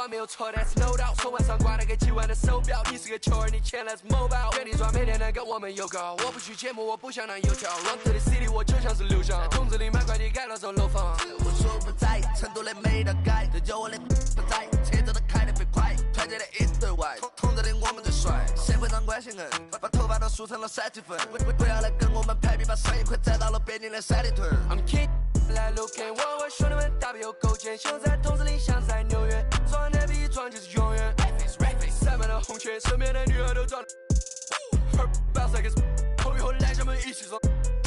话没有错 ，That's no doubt。手腕上挂了个几万的手表，你是个球儿，你钱来自某宝。原地转每天能跟我们有搞，我不去节目，我不想当油条。Run to the city， 我就像是流向，在筒子里买快递改了走楼房。我说不在，成都的没得改，这就我的不在，车子都开得飞快，团结的一对外，筒子里我们最帅，社会上关系硬，把头发都梳成了3级粉，不要来跟我们排比，把商业快宰到了北京的三里屯。I'm king。来搂给我兄弟们打比有勾践，想在筒子里像在纽约，装的比装就是永远。塞满了红圈，身边的女孩都装。后以后来咱们一起走，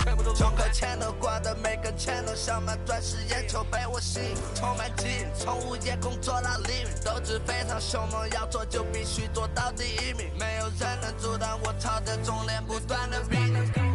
全部都胸口前头挂的每根钱都像满钻石眼球被我吸引，充满劲，从午夜工作到黎明，斗志非常凶猛，要做就必须做到第1名，没有人能阻挡我朝着终点不断的逼。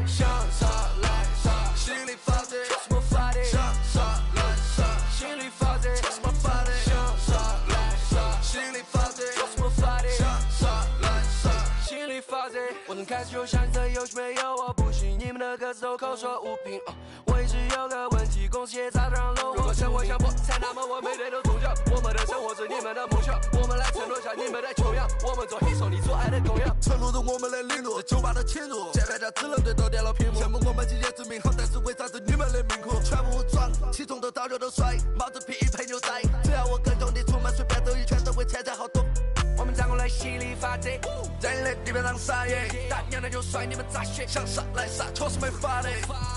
向上来上，心里发呆，什么发呆？向上来上，心里发呆，什么发呆？向上来上，心里发呆，什么发呆？向上来上，心里发呆。我从开始就想这游戏没有我不行，你们的歌词都口说无凭。我一直有个问题，公司也早就让了我。如果生活像菠菜，那么我每天都宗教。我们的生活是你们的梦想，我们来承诺下你们的穷养。我们做黑手，你做爱的供养。承诺着我们的领路，酒吧的侵入，键盘侠只能对头点了屏幕。羡慕我们集结之名号，但是为啥子你们的命苦？全部武装，起重头到脚都摔，帽子皮配牛仔。只要我跟兄弟出门，随便走一圈都会欠债好多。我们掌控了心理法则，人类地面上撒野，大娘的就甩你们咋学？想杀来杀，确实没法的，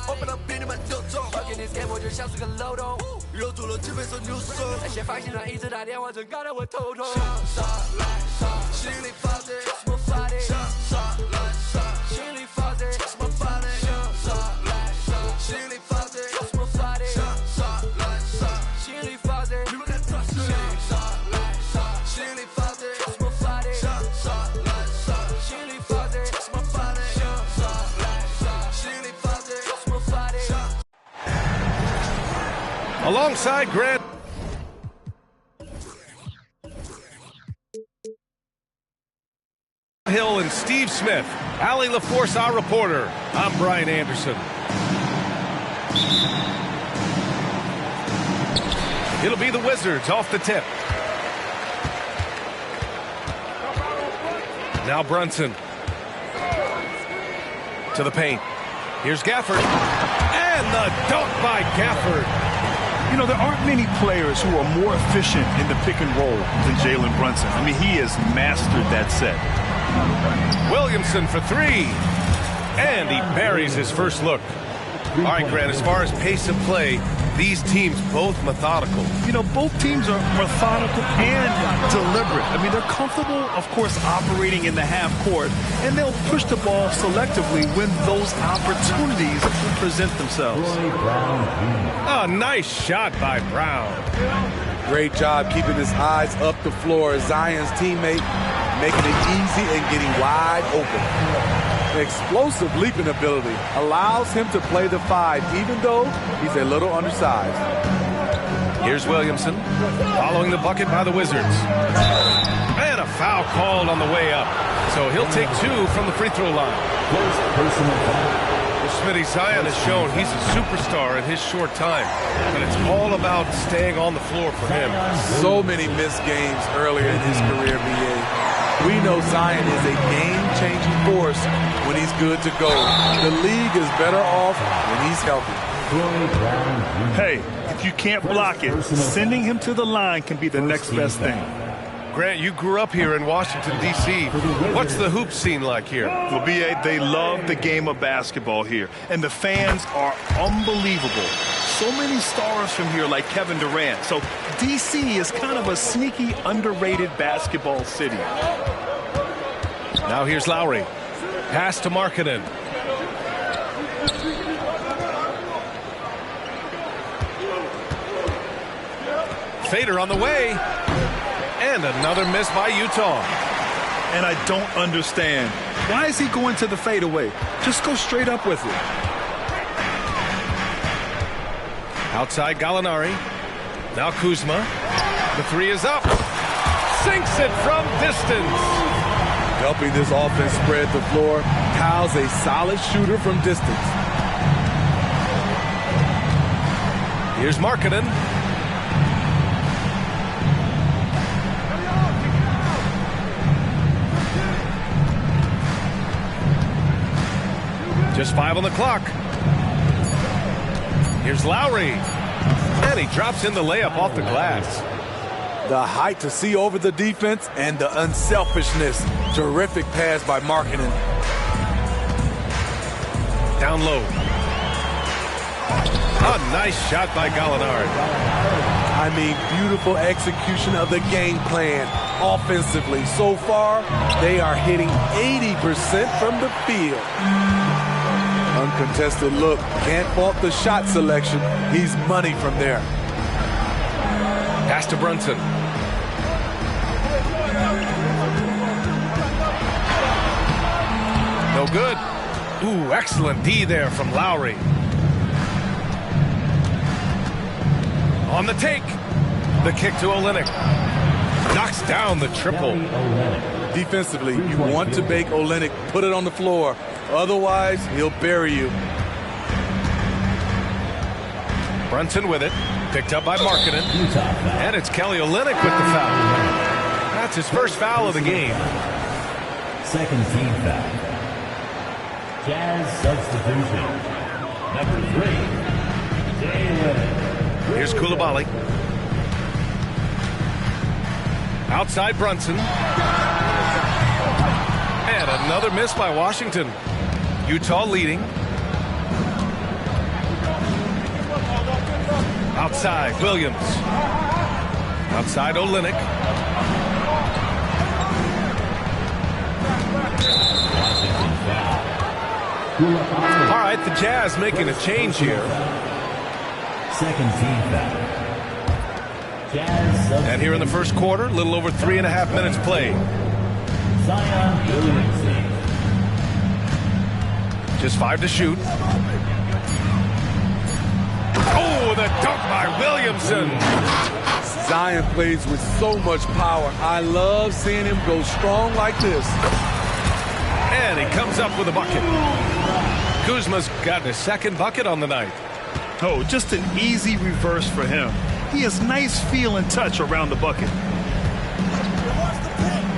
我不能比你们有种。我给你 game 我就像是个漏洞，留住了几倍手牛手。那些发行商一直打电话，真搞得我头痛。向上来上，心里发呆，什么发呆？向上来上，心里发呆，什么发呆？向上来上，心里发呆，什么发呆？向上来上，心里发呆，你们敢抓谁？向上来上，心里发呆，什么发呆？向上来上，心里发呆，什么发呆？向上来上，心里发呆，什么发呆？ Alongside Grant. Hill and Steve Smith. Allie LaForce, our reporter. I'm Brian Anderson. It'll be the Wizards off the tip. Now Brunson. To the paint. Here's Gafford. And the dunk by Gafford. You know, there aren't many players who are more efficient in the pick and roll than Jalen Brunson. I mean, he has mastered that set. Williamson for 3. And he buries his first look. All right, Grant, as far as pace of play, these teams both methodical. You know, both teams are methodical and deliberate. I mean, they're comfortable, of course, operating in the half court, and they'll push the ball selectively when those opportunities present themselves. A nice shot by Brown. Great job keeping his eyes up the floor. Zion's teammate making it easy and getting wide open. Explosive leaping ability allows him to play the 5, even though he's a little undersized. Here's Williamson, following the bucket by the Wizards. And a foul called on the way up. So he'll take 2 from the free throw line. Well, Smitty, Zion has shown he's a superstar in his short time, but it's all about staying on the floor for him. So many missed games earlier in his career, BA. We know Zion is a game-changing force when he's good to go. The league is better off when he's healthy. Hey, if you can't block it, sending him to the line can be the next best thing. Grant, you grew up here in Washington, D.C. What's the hoop scene like here? Well, B.A., they love the game of basketball here, and the fans are unbelievable. So many stars from here, like Kevin Durant. So D.C. is kind of a sneaky, underrated basketball city. Now here's Lowry. Pass to Markkanen. Fader on the way. And another miss by Utah. And I don't understand. Why is he going to the fadeaway? Just go straight up with it. Outside Gallinari. Now Kuzma. The 3 is up. Sinks it from distance. Helping this offense spread the floor. Kyle's a solid shooter from distance. Here's Markkanen. Just 5 on the clock. Here's Lowry. And he drops in the layup off the glass. The height to see over the defense and the unselfishness. Terrific pass by Markkanen. Down low. A nice shot by Gallinari. I mean, beautiful execution of the game plan offensively. So far, they are hitting 80% from the field. Uncontested look. Can't fault the shot selection. He's money from there. Pass to Brunson. No good. Ooh, excellent D there from Lowry. On the take. The kick to Olynyk. Knocks down the triple. Defensively, you want to bake Olynyk, put it on the floor. Otherwise, he'll bury you. Brunson with it. Picked up by Markkanen. And it's Kelly Olynyk with the foul. That's his first foul of the game. Second team foul. Jazz substitution. Number 3, Jalen. Here's Coulibaly. Outside Brunson. And another miss by Washington. Utah leading. Outside Williams. Outside Olynyk. All right, the Jazz making a change here. Second team foul. And here in the first quarter, a little over 3.5 minutes played. Zion Williamson. Just 5 to shoot. Oh, the dunk by Williamson. Zion plays with so much power. I love seeing him go strong like this. And he comes up with a bucket. Kuzma's gotten his second bucket on the night. Oh, just an easy reverse for him. He has nice feel and touch around the bucket.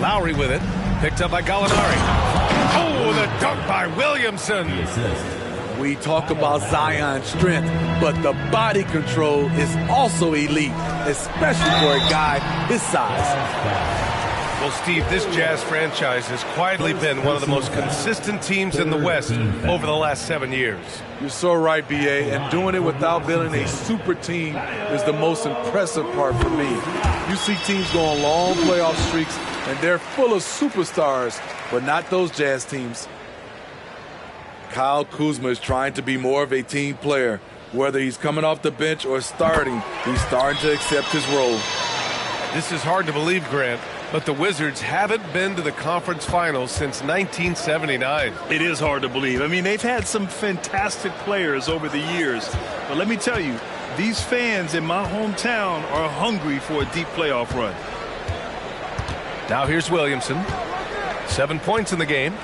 Lowry with it. Picked up by Gallinari. Oh, the dunk by Williamson. We talk about Zion's strength, but the body control is also elite, especially for a guy his size. Well, Steve, this Jazz franchise has quietly been one of the most consistent teams in the West over the last 7 years. You're so right, B.A., and doing it without building a super team is the most impressive part for me. You see teams go on long playoff streaks, and they're full of superstars, but not those Jazz teams. Kyle Kuzma is trying to be more of a team player. Whether he's coming off the bench or starting, he's starting to accept his role. This is hard to believe, Grant, but the Wizards haven't been to the conference finals since 1979. It is hard to believe. I mean, they've had some fantastic players over the years. But let me tell you, these fans in my hometown are hungry for a deep playoff run. Now here's Williamson. 7 points in the game.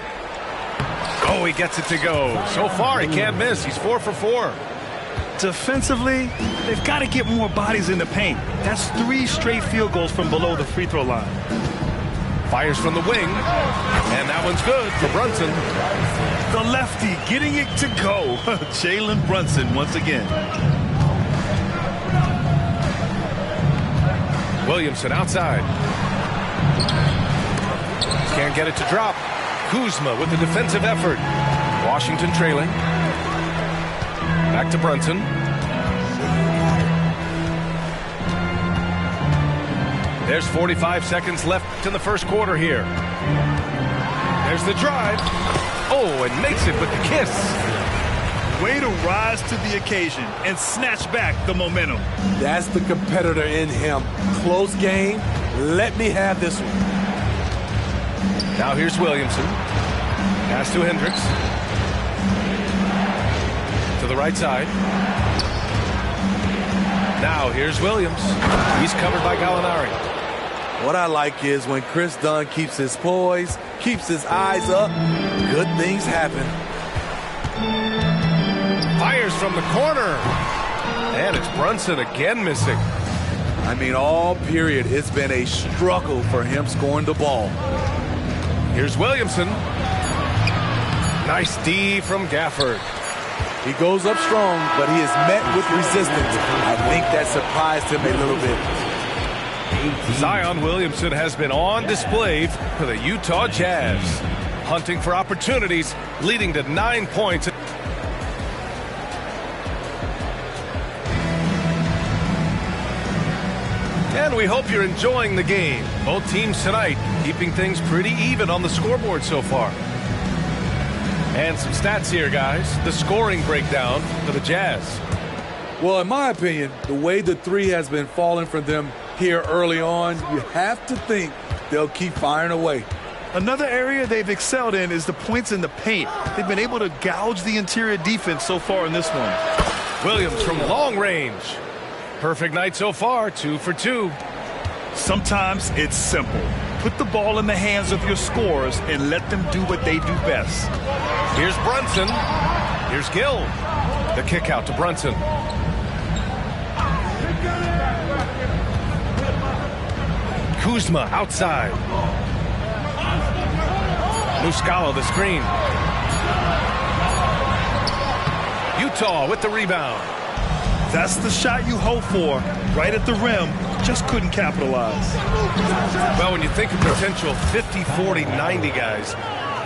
Oh, he gets it to go. So far, he can't miss. He's 4 for 4. Defensively, they've got to get more bodies in the paint. That's 3 straight field goals from below the free throw line. Fires from the wing, and that one's good for Brunson. The lefty getting it to go. Jalen Brunson once again. Williamson outside. Can't get it to drop. Kuzma with the defensive effort. Washington trailing. Back to Brunson. There's 45 seconds left in the first quarter here. There's the drive. Oh, and makes it with the kiss. Way to rise to the occasion and snatch back the momentum. That's the competitor in him. Close game. Let me have this one. Now here's Williamson. Pass to Hendricks. To the right side. Now here's Williams. He's covered by Gallinari. What I like is when Chris Dunn keeps his poise, keeps his eyes up, good things happen. Fires from the corner. And it's Brunson again missing. I mean, all period, it's been a struggle for him scoring the ball. Here's Williamson. Nice D from Gafford. He goes up strong, but he is met with resistance. I think that surprised him a little bit. Zion Williamson has been on display for the Utah Jazz, hunting for opportunities, leading to 9 points. And we hope you're enjoying the game. Both teams tonight keeping things pretty even on the scoreboard so far. And some stats here, guys. The scoring breakdown for the Jazz. Well, in my opinion, the way the three has been falling for them here early on, you have to think they'll keep firing away. Another area they've excelled in is the points in the paint. They've been able to gouge the interior defense so far in this one. Williams from long range. Perfect night so far, 2 for 2. Sometimes it's simple. Put the ball in the hands of your scorers and let them do what they do best. Here's Brunson. Here's Gill. The kick out to Brunson. Kuzma outside. Muscala the screen. Utah with the rebound. That's the shot you hope for. Right at the rim. Just couldn't capitalize. Well, when you think of potential 50, 40, 90 guys,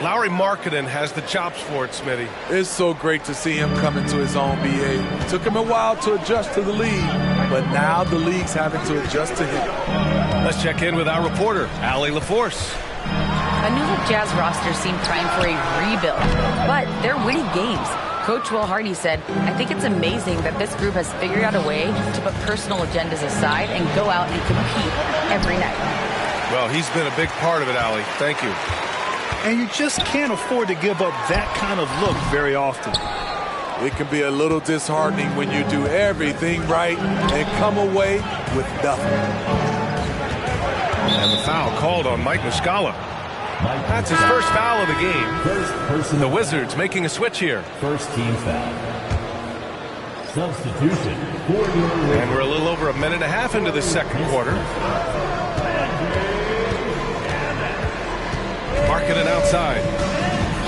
Lauri Markkanen has the chops for it, Smitty. It's so great to see him come into his own, BA. It took him a while to adjust to the league, but now the league's having to adjust to him. Let's check in with our reporter, Allie LaForce. A new look Jazz roster seemed primed for a rebuild, but they're winning games. Coach Will Hardy said, "I think it's amazing that this group has figured out a way to put personal agendas aside and go out and compete every night." Well, he's been a big part of it, Allie. Thank you. And you just can't afford to give up that kind of look very often. It can be a little disheartening when you do everything right and come away with nothing. And the foul called on Mike Muscala. That's his first foul of the game. The Wizards making a switch here. First team foul. Substitution for your Wizards. And we're a little over a minute and a half into the second quarter. Markkanen outside.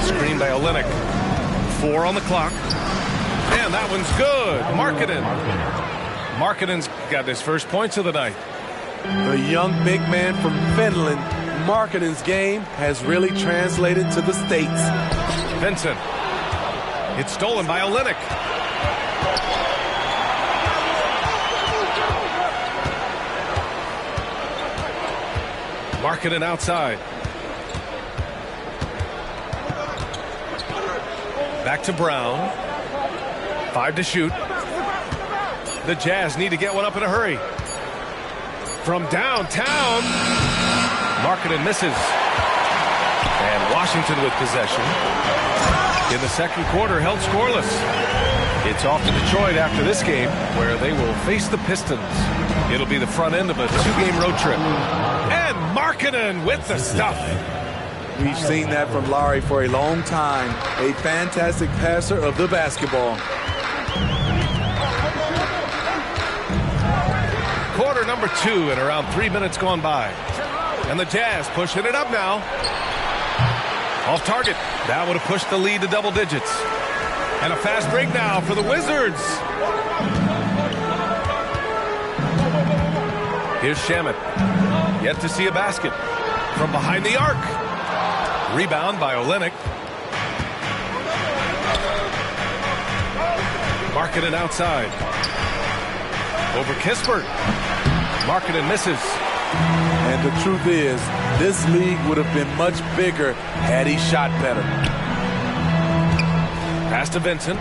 Screen by Olynyk. 4 on the clock. And that one's good. Markkanen's got his first points of the night. The young big man from Finland, Markkanen's game has really translated to the States. Vincent. It's stolen by Olynyk. Markkanen outside. Back to Brown. 5 to shoot. The Jazz need to get one up in a hurry. From downtown. Markkanen misses. And Washington with possession. In the second quarter, held scoreless. It's off to Detroit after this game, where they will face the Pistons. It'll be the front end of a 2-game road trip. And Markkanen with the stuff. We've seen that from Lauri for a long time. A fantastic passer of the basketball. Quarter number 2 and around 3 minutes gone by. And the Jazz pushing it up now. Off target. That would have pushed the lead to double digits. And a fast break now for the Wizards. Here's Shamet. Yet to see a basket. From behind the arc. Rebound by Olynyk. Markkanen outside. Over Kispert. Markkanen misses. And the truth is, this league would have been much bigger had he shot better. Pass to Vincent.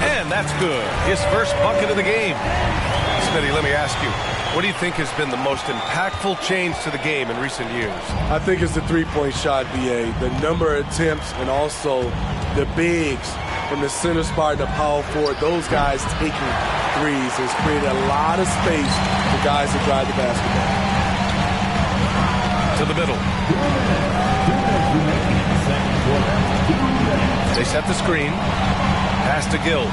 And that's good. His first bucket of the game. Smitty, let me ask you, what do you think has been the most impactful change to the game in recent years? I think it's the three-point shot, BA. The number of attempts and also the bigs from the center spot to power forward. Those guys taking threes has created a lot of space for guys to drive the basketball. To the middle. They set the screen. Pass to Gill.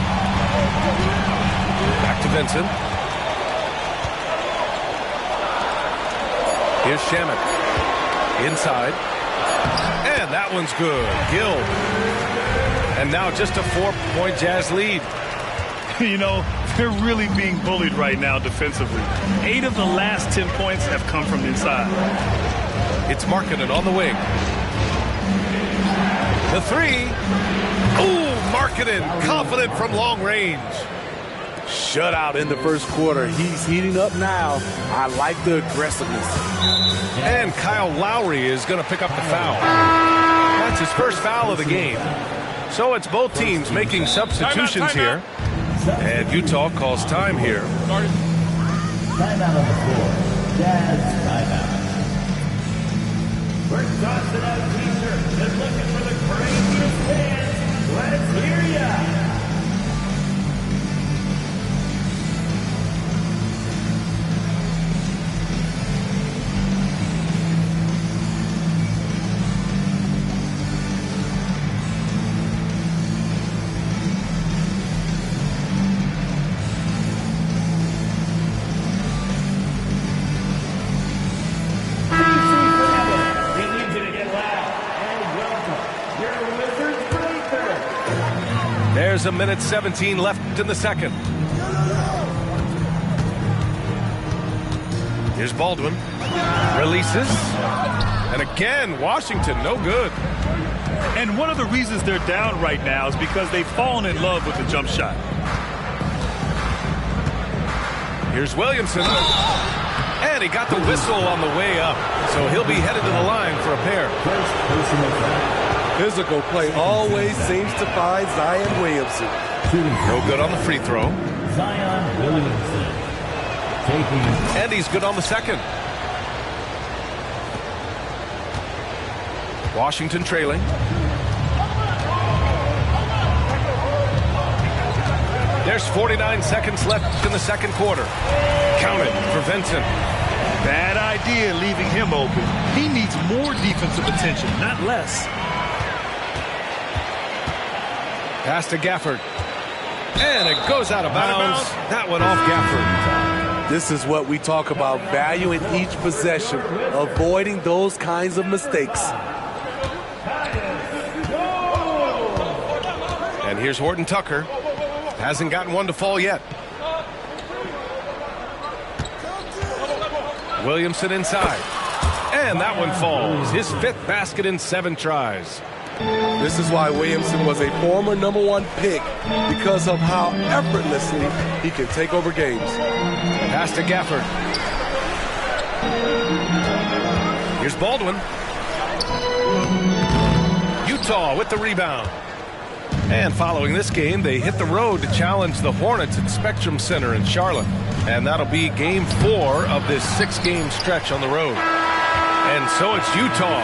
Back to Vincent. Here's Shamet. Inside. And that one's good. Gill. And now just a 4-point Jazz lead. You know, they're really being bullied right now defensively. 8 of the last 10 points have come from inside. It's Markkanen on the wing. The three. Ooh, Markkanen, confident from long range. Shutout in the first quarter. He's heating up now. I like the aggressiveness. And Kyle Lowry is going to pick up the foul. That's his first foul of the game. So it's both teams making substitutions here. And Utah calls time here. Timeout on the floor. Jazz timeout. We're tossing out t-shirts and looking for the craziest fans. Let's hear ya! There's a minute 17 left in the second. Here's Baldwin. Releases. And again, Washington, no good. And one of the reasons they're down right now is because they've fallen in love with the jump shot. Here's Williamson. And he got the whistle on the way up. So he'll be headed to the line for a pair. First personal foul. Physical play always seems to find Zion Williamson. No good on the free throw. Zion Williamson. Taking. And he's good on the second. Washington trailing. There's 49 seconds left in the second quarter. Count it for Vincent. Bad idea leaving him open. He needs more defensive attention, not less. Pass to Gafford. And it goes out of bounds. That went off Gafford. This is what we talk about, valuing each possession, avoiding those kinds of mistakes. And here's Horton Tucker. Hasn't gotten one to fall yet. Williamson inside. And that one falls. His 5th basket in 7 tries. This is why Williamson was a former #1 pick, because of how effortlessly he can take over games. Pass to Gafford. Here's Baldwin. Utah with the rebound. And following this game, they hit the road to challenge the Hornets at Spectrum Center in Charlotte. And that'll be game 4 of this 6-game stretch on the road. And so it's Utah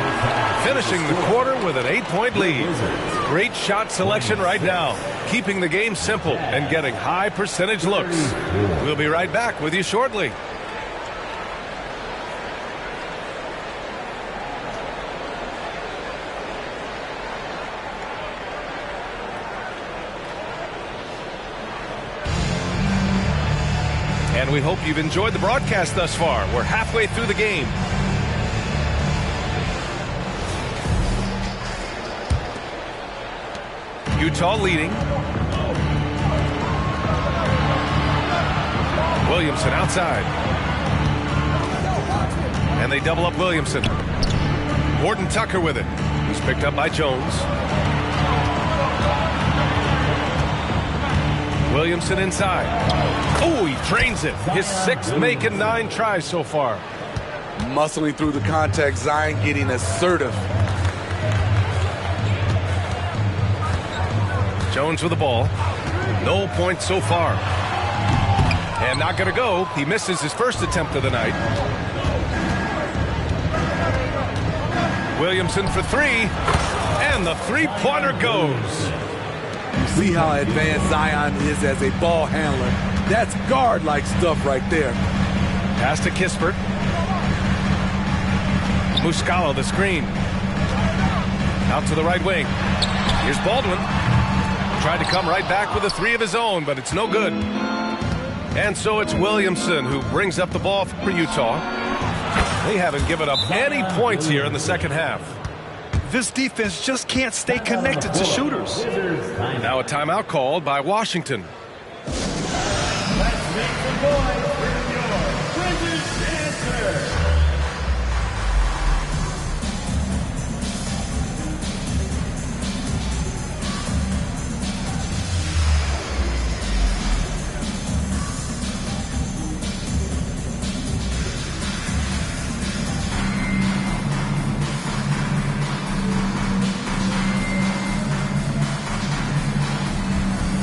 finishing the quarter with an 8-point lead. Great shot selection right now, keeping the game simple and getting high percentage looks. We'll be right back with you shortly. And we hope you've enjoyed the broadcast thus far. We're halfway through the game. Utah leading. Williamson outside. And they double up Williamson. Horton Tucker with it. He's picked up by Jones. Williamson inside. Oh, he drains it. His 6th make in 9 tries so far. Muscling through the contact, Zion getting assertive. Jones with the ball. No points so far. And not going to go. He misses his first attempt of the night. Williamson for 3. And the 3-pointer goes. You see how advanced Zion is as a ball handler. That's guard-like stuff right there. Pass to Kispert. Muscala the screen. Out to the right wing. Here's Baldwin. Tried to come right back with a 3 of his own, but it's no good. And so it's Williamson who brings up the ball for Utah. They haven't given up any points here in the second half. This defense just can't stay connected to shooters. Now a timeout called by Washington. Let's make some noise for your Wizards dancer.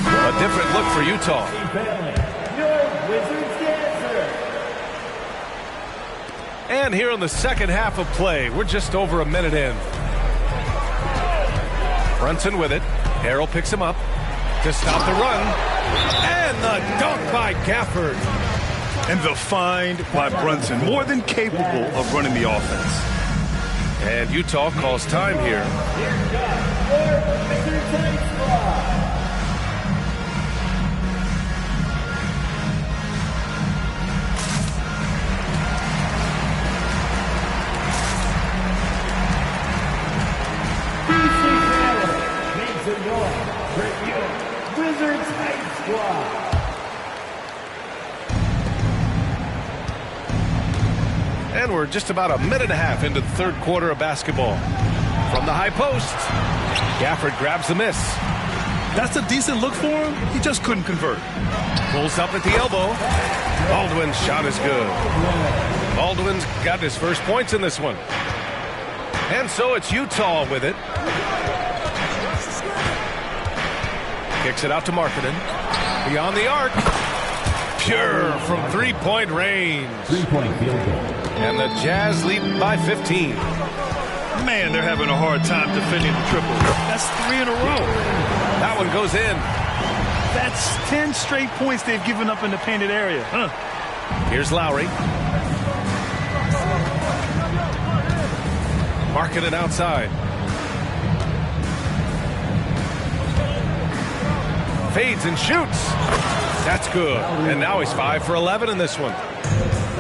A different look for Utah. Your Wizards dancer. And here in the second half of play, we're just over a minute in. Brunson with it. Harrell picks him up to stop the run. And the dunk by Gafford. And the find by Brunson, more than capable of running the offense. And Utah calls time here. Your Wizards High Squad. Makes a noise for your Wizards High Squad. And we're just about a minute and a half into the third quarter of basketball. From the high post, Gafford grabs the miss. That's a decent look for him. He just couldn't convert. Pulls up at the elbow. Baldwin's shot is good. Baldwin's got his first points in this one. And so it's Utah with it. Kicks it out to Markkanen. Beyond the arc. Pure from three-point range. Three-point field goal. And the Jazz lead by 15. Man, they're having a hard time defending the triple. That's 3 in a row. That one goes in. That's 10 straight points they've given up in the painted area. Here's Lowry. Markkanen outside. Fades and shoots. That's good. And now he's 5 for 11 in this one.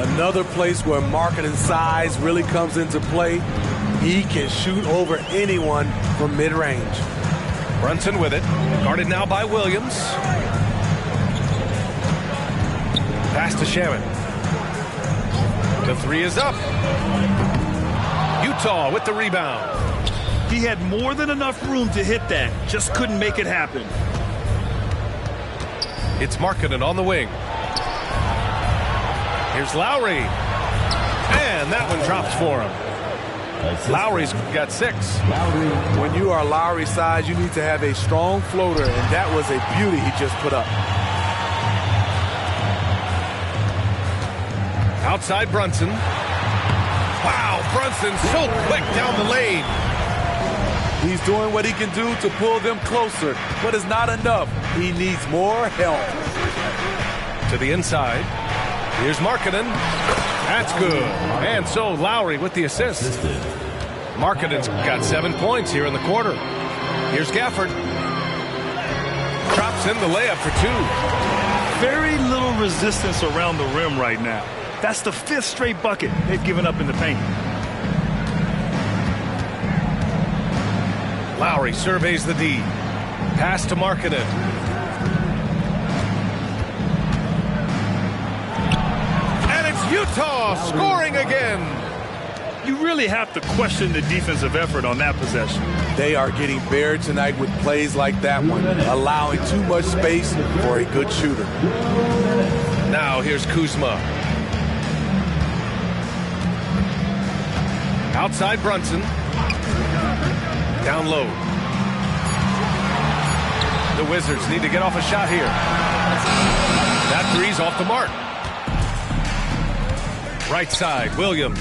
Another place where Markkanen's size really comes into play. He can shoot over anyone from mid-range. Brunson with it. Guarded now by Williams. Pass to Shaman. The three is up. Utah with the rebound. He had more than enough room to hit that. Just couldn't make it happen. It's Markkanen on the wing. Here's Lowry. And that one drops for him. Lowry's got 6. When you are Lowry's size, you need to have a strong floater, and that was a beauty he just put up. Outside Brunson. Wow, Brunson so quick down the lane. He's doing what he can do to pull them closer, but it's not enough. He needs more help. To the inside. Here's Markkanen. That's good. And so Lowry with the assist. Markkanen's got 7 points here in the quarter. Here's Gafford. Drops in the layup for 2. Very little resistance around the rim right now. That's the 5th straight bucket they've given up in the paint. Lowry surveys the D. Pass to Markkanen. And it's Utah scoring again. You really have to question the defensive effort on that possession. They are getting buried tonight with plays like that one, allowing too much space for a good shooter. Now here's Kuzma. Outside Brunson. Down low. The Wizards need to get off a shot here. That three's off the mark. Right side, Williams.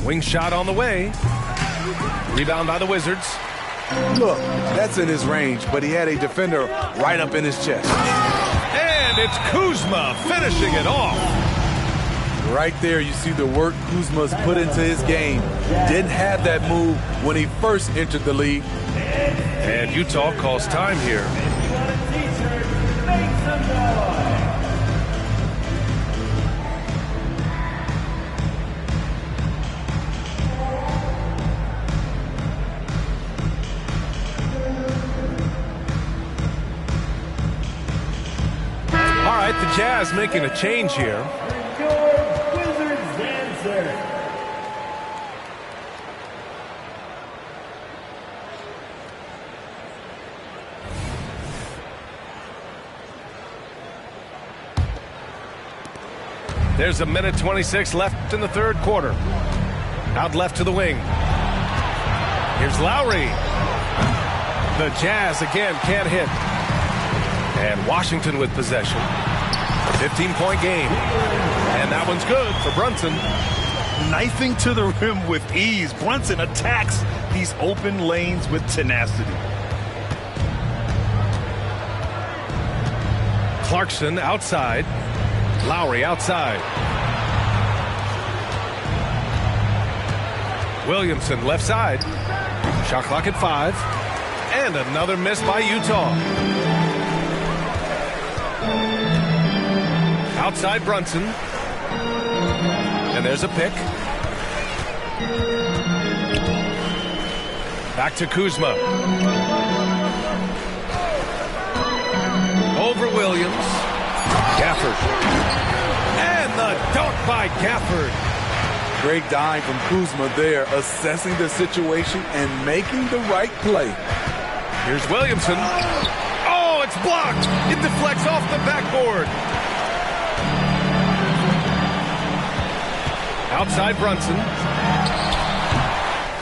Wing shot on the way. Rebound by the Wizards. Look, that's in his range, but he had a defender right up in his chest. And it's Kuzma finishing it off. Right there, you see the work Kuzma's put into his game. Didn't have that move when he first entered the league. And Utah calls time here. right, the Jazz making a change here. Your Wizards answer. There's a minute 26 left in the third quarter. Out left to the wing. Here's Lowry. The Jazz again can't hit. And Washington with possession. A 15-point game. And that one's good for Brunson. Knifing to the rim with ease. Brunson attacks these open lanes with tenacity. Clarkson outside. Lowry outside. Williamson left side. Shot clock at 5. And another miss by Utah. Outside Brunson. And there's a pick. Back to Kuzma. Over Williams. Gafford. And the dunk by Gafford. Great dime from Kuzma there, assessing the situation and making the right play. Here's Williamson. Oh, it's blocked. It deflects off the backboard. Outside Brunson.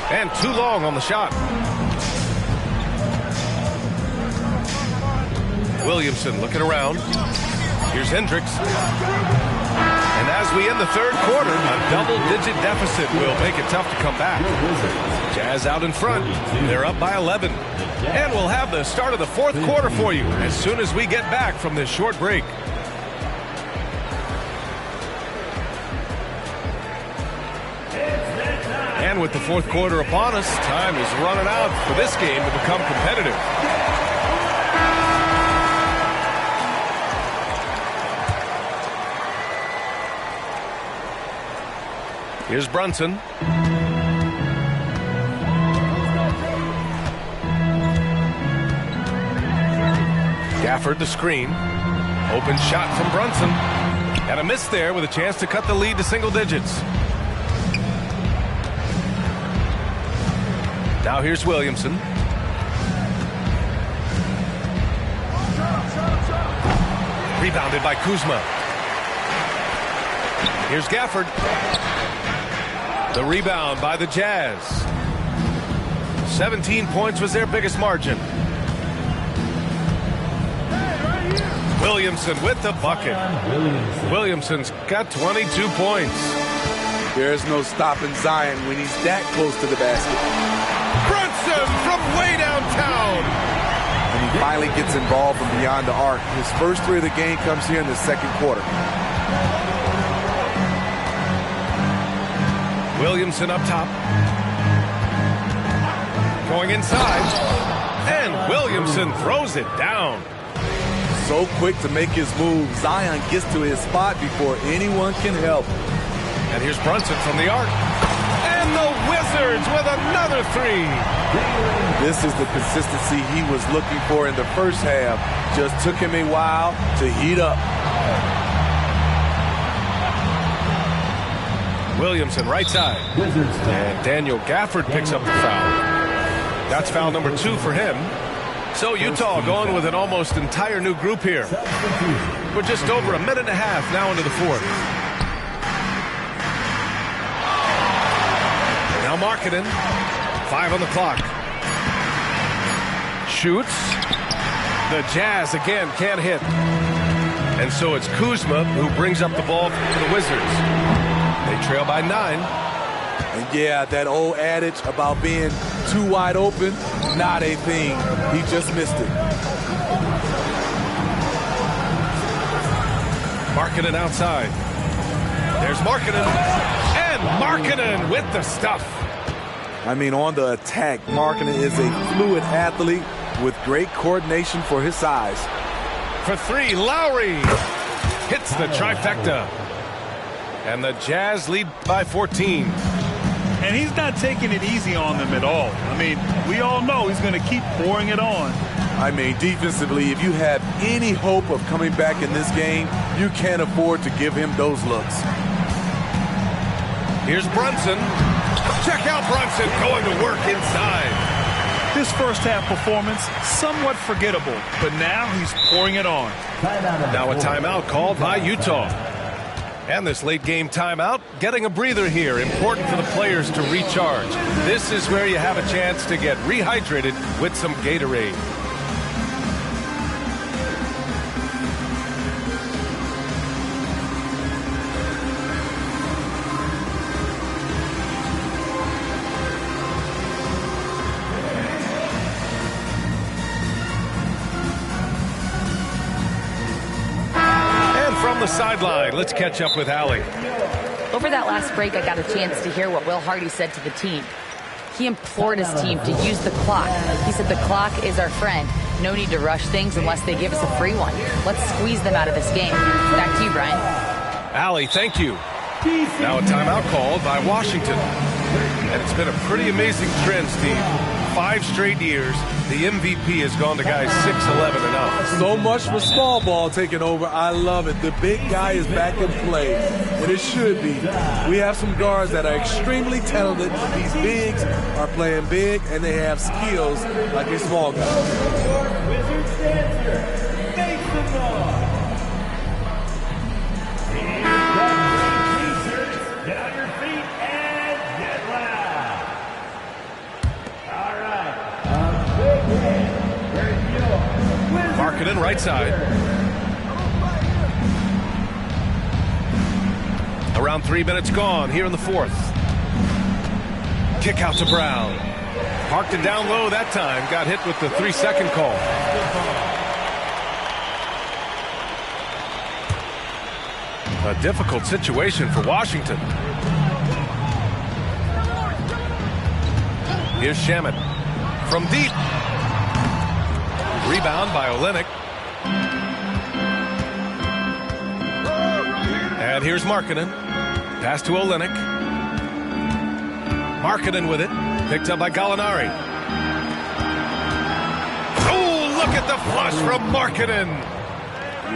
And too long on the shot. Williamson looking around. Here's Hendricks. And as we end the third quarter, a double-digit deficit will make it tough to come back. Jazz out in front. They're up by 11. And we'll have the start of the fourth quarter for you as soon as we get back from this short break. And with the fourth quarter upon us, time is running out for this game to become competitive. Here's Brunson. Gafford the screen. Open shot from Brunson. And a miss there with a chance to cut the lead to single digits. Now here's Williamson. Rebounded by Kuzma. Here's Gafford. The rebound by the Jazz. 17 points was their biggest margin. Williamson with the bucket. Williamson's got 22 points. There's no stopping Zion when he's that close to the basket. Brunson from way downtown. And he finally gets involved from beyond the arc. His first three of the game comes here in the second quarter. Williamson up top. Going inside. And Williamson throws it down. So quick to make his move. Zion gets to his spot before anyone can help. And here's Brunson from the arc. And the Wizards with another three. This is the consistency he was looking for in the first half. Just took him a while to heat up. Williamson right side. And Daniel Gafford picks up the foul. That's foul number 2 for him. So Utah going with an almost entire new group here. We're just over a minute and a half now into the fourth. Now Markkanen. 5 on the clock. Shoots. The Jazz again can't hit. And so it's Kuzma who brings up the ball for the Wizards. They trail by 9. And yeah, that old adage about being too wide open, not a thing. He just missed it. Markkanen outside. There's Markkanen. And Markkanen with the stuff. I mean, on the attack, Markkanen is a fluid athlete with great coordination for his size. For 3, Lowry hits the trifecta. And the Jazz lead by 14. And he's not taking it easy on them at all. I mean, we all know he's going to keep pouring it on. I mean, defensively, if you have any hope of coming back in this game, you can't afford to give him those looks. Here's Brunson. Check out Brunson going to work inside. This first half performance, somewhat forgettable, but now he's pouring it on. Now a timeout called by Utah. And this late game timeout, getting a breather here, important for the players to recharge. This is where you have a chance to get rehydrated with some Gatorade. From the sideline, let's catch up with Allie. Over that last break, I got a chance to hear what Will Hardy said to the team. He implored his team to use the clock. He said the clock is our friend. No need to rush things unless they give us a free one. Let's squeeze them out of this game. Back to you, Brian. Allie, thank you. Now a timeout called by Washington. And it's been a pretty amazing trend, Steve. 5 straight years, the MVP has gone to guys 6'11" and up. So much for small ball taking over. I love it. The big guy is back in play, and it should be. We have some guards that are extremely talented. These bigs are playing big, and they have skills like a small guy. Wizards dancer, make some noise. T-shirts, get on your feet and get loud. All right, big hit. Where's your Wizards? Markkanen right side. Around 3 minutes gone here in the fourth. Kick out to Brown. Parked it down low that time. Got hit with the 3-second call. A difficult situation for Washington. Here's Shamet from deep. Rebound by Olynyk. And here's Markkanen. Pass to Olynyk. Markkanen with it. Picked up by Gallinari. Oh, look at the flush from Markkanen.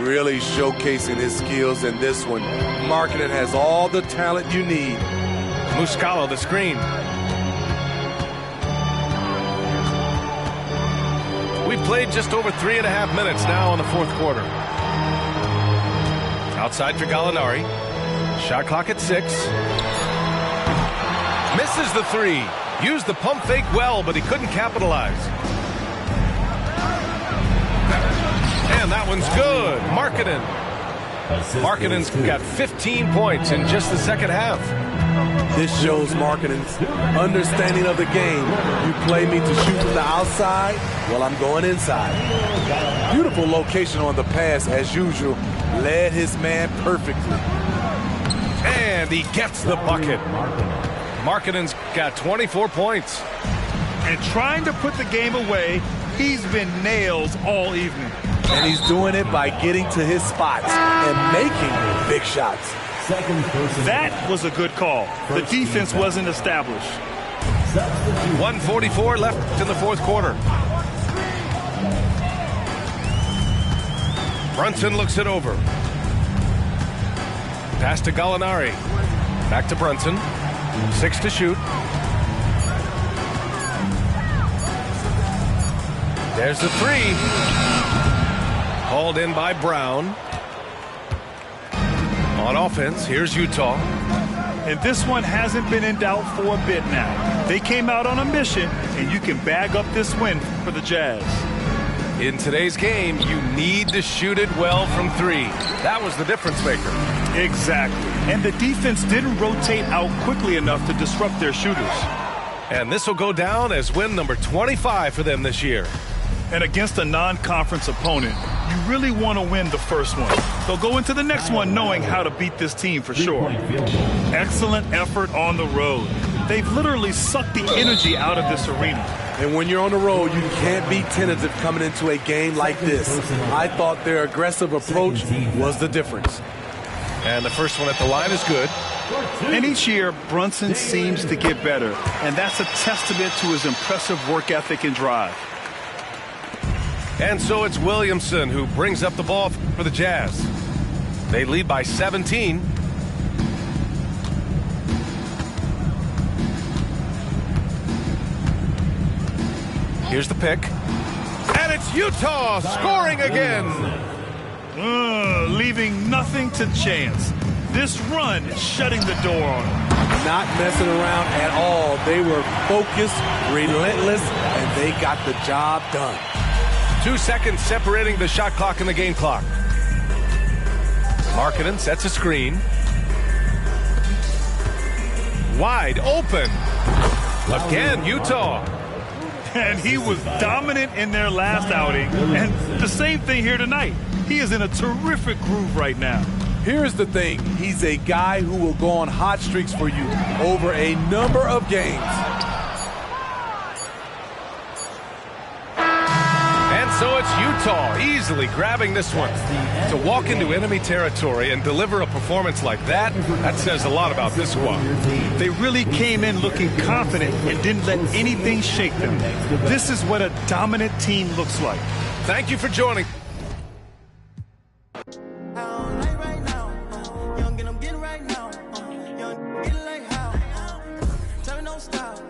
Really showcasing his skills in this one. Markkanen has all the talent you need. Muscala the screen. We played just over 3.5 minutes now in the fourth quarter. Outside for Gallinari. Shot clock at 6. Misses the 3. Used the pump fake well, but he couldn't capitalize. And that one's good. Markkanen. Markkanen's got 15 points in just the second half. This shows Markkanen's understanding of the game. You play me to shoot from the outside, well, I'm going inside. Beautiful location on the pass, as usual. Led his man perfectly. And he gets the bucket. Markkanen's got 24 points. And trying to put the game away, he's been nails all evening. And he's doing it by getting to his spots and making big shots. That was a good call. The defense wasn't established. 1:44 left in the fourth quarter. Brunson looks it over. Pass to Gallinari. Back to Brunson. 6 to shoot. There's the 3. Hauled in by Brown. On offense, here's Utah. And this one hasn't been in doubt for a bit now. They came out on a mission, and you can bag up this win for the Jazz. In today's game, you need to shoot it well from 3. That was the difference maker. Exactly. And the defense didn't rotate out quickly enough to disrupt their shooters. And this will go down as win number 25 for them this year. And against a non-conference opponent, you really want to win the first one. They'll go into the next one knowing how to beat this team for sure. Excellent effort on the road. They've literally sucked the energy out of this arena. And when you're on the road, you can't be tentative coming into a game like this. I thought their aggressive approach was the difference. And the first one at the line is good. And each year, Brunson seems to get better, and that's a testament to his impressive work ethic and drive. And so it's Williamson who brings up the ball for the Jazz. They lead by 17. Here's the pick. And it's Utah scoring again. Leaving nothing to chance. This run is shutting the door on them. Not messing around at all. They were focused, relentless, and they got the job done. 2 seconds separating the shot clock and the game clock. Markkanen sets a screen. Wide open. Again, Utah. And he was dominant in their last outing. And the same thing here tonight. He is in a terrific groove right now. Here's the thing. He's a guy who will go on hot streaks for you over a number of games. And so it's Utah easily grabbing this one. To walk into enemy territory and deliver a performance like that, that says a lot about this squad. They really came in looking confident and didn't let anything shake them. This is what a dominant team looks like. Thank you for joining. Stop.